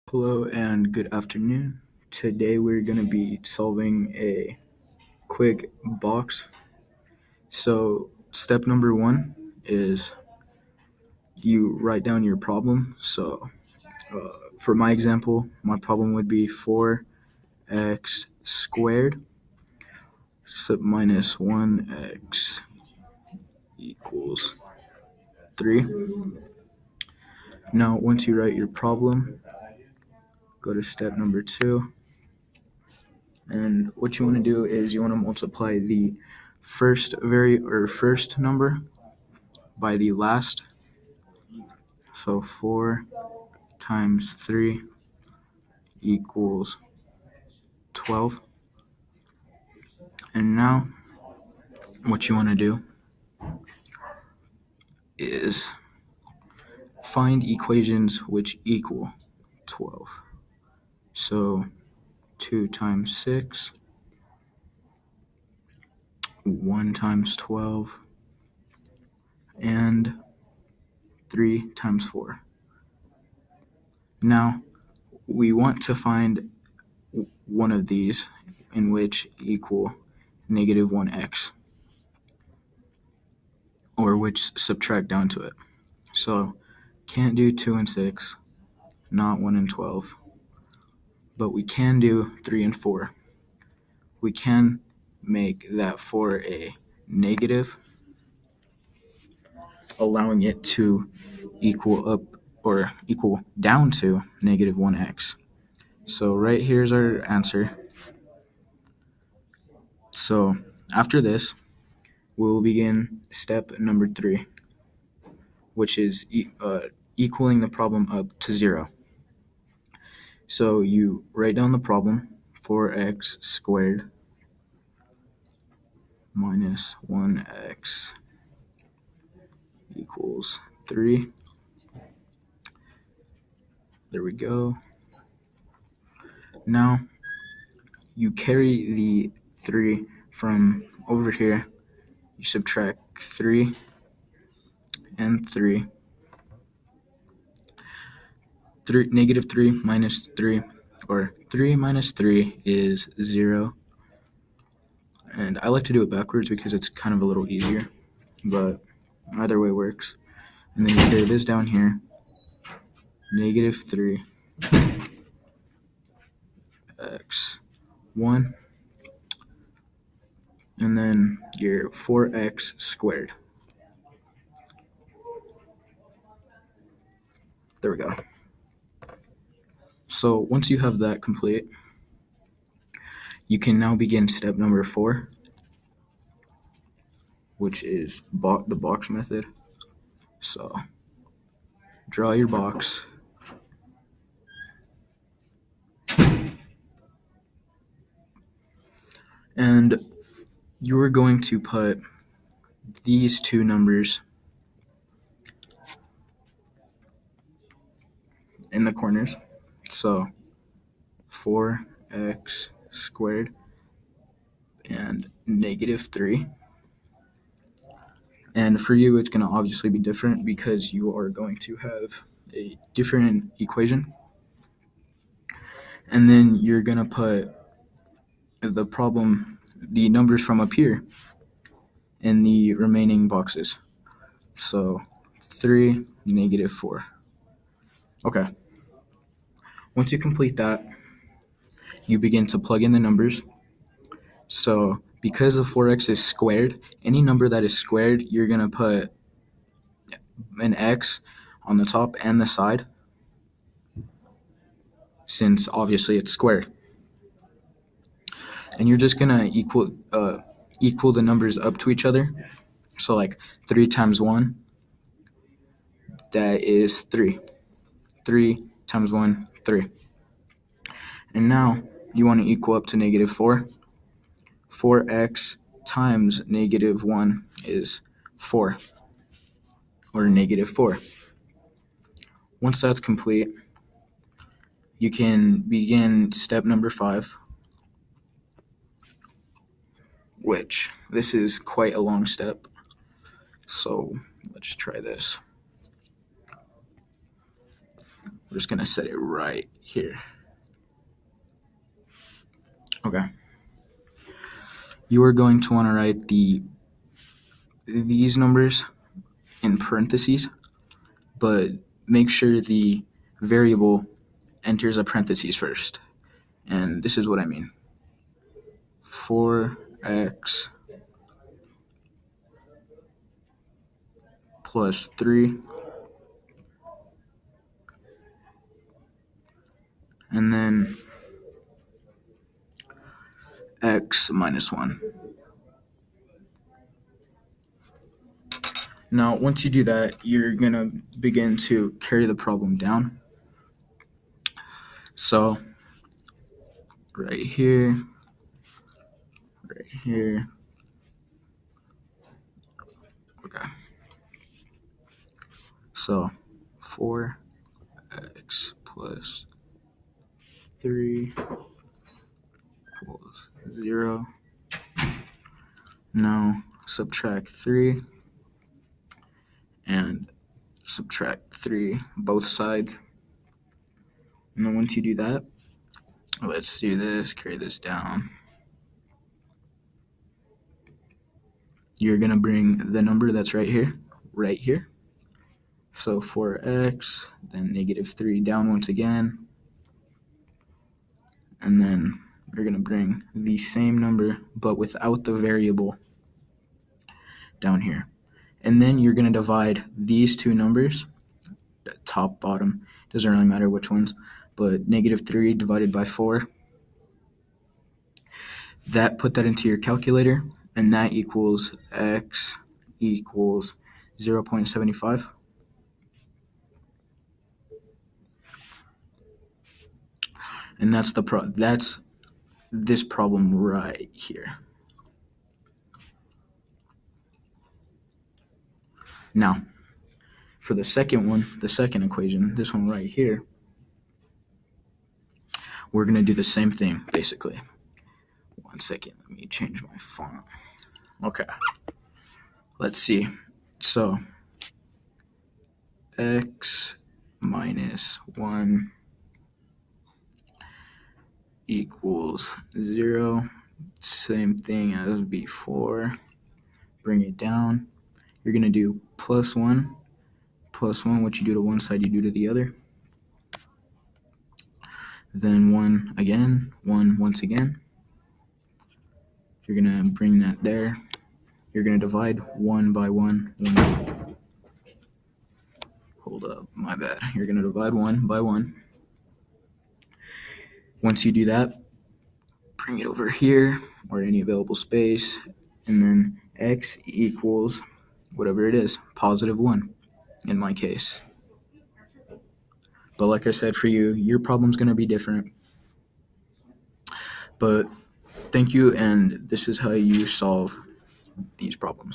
Hello and good afternoon. Today we're going to be solving a quick box. So, step number one is you write down your problem. For my example, my problem would be 4x squared minus 1x equals 3. Now, once you write your problem, go to step number two. And what you want to do is you want to multiply the first number by the last. So 4 times 3 equals 12. And now what you want to do is find equations which equal 12. So 2 times 6, 1 times 12, and 3 times 4. Now we want to find one of these in which equal negative 1x, or which subtract down to it. So can't do 2 and 6, not 1 and 12, but we can do 3 and 4. We can make that 4 a negative, allowing it to equal up or equal down to negative 1x. So right here's our answer. So after this, we'll begin step number 3, which is equaling the problem up to 0. So you write down the problem, 4x squared minus 1x equals 3. There we go. Now you carry the 3 from over here. You subtract 3 and 3. Negative 3 minus 3, or 3 minus 3 is 0. And I like to do it backwards because it's kind of a little easier, but either way works. And then you carry this down here, negative 3 x 1, and then your 4x squared. There we go. So once you have that complete, you can now begin step number 4, which is the box method. So draw your box. And you are going to put these two numbers in the corners. So 4x squared and negative 3. And for you, it's going to obviously be different because you are going to have a different equation. And then you're going to put the numbers from up here in the remaining boxes. So 3, negative 4. Okay. Once you complete that, you begin to plug in the numbers. So because the 4x is squared, any number that is squared, you're going to put an x on the top and the side, since obviously it's squared. And you're just going to equal the numbers up to each other. So like 3 times 1, that is 3. 3 times 1, 3. And now you want to equal up to negative 4. 4x times negative 1 is 4, or negative 4. Once that's complete, you can begin step number 5, which this is quite a long step. So let's try this. We're just going to set it right here. Okay. You are going to want to write these numbers in parentheses, but make sure the variable enters a parentheses first. And this is what I mean. 4x plus 3, and then x minus 1. Now, once you do that, you're going to begin to carry the problem down. So, right here, okay. So, 4x plus 3 equals 0. Now, subtract 3 and subtract 3 both sides. And then once you do that, let's do this, carry this down. You're going to bring the number that's right here. So 4x, then negative 3 down once again. And then you're going to bring the same number, but without the variable, down here. And then you're going to divide these two numbers, top, bottom, doesn't really matter which ones, but negative 3 divided by 4. Put that into your calculator, and that equals x equals 0.75. And that's this problem right here. Now, for the second one, the second equation, this one right here, we're going to do the same thing, basically. One second, let me change my font. Okay, let's see. So, x minus 1 equals 0. Same thing as before. Bring it down. You're going to do plus 1. Plus 1, what you do to one side, you do to the other. Then 1 again, 1 once again. You're going to bring that there. You're going to divide 1 by 1. Hold up, my bad. You're going to divide 1 by 1. Once you do that, bring it over here or any available space, and then x equals whatever it is, positive 1 in my case. But like I said, for you, your problem's going to be different. But thank you, and this is how you solve these problems.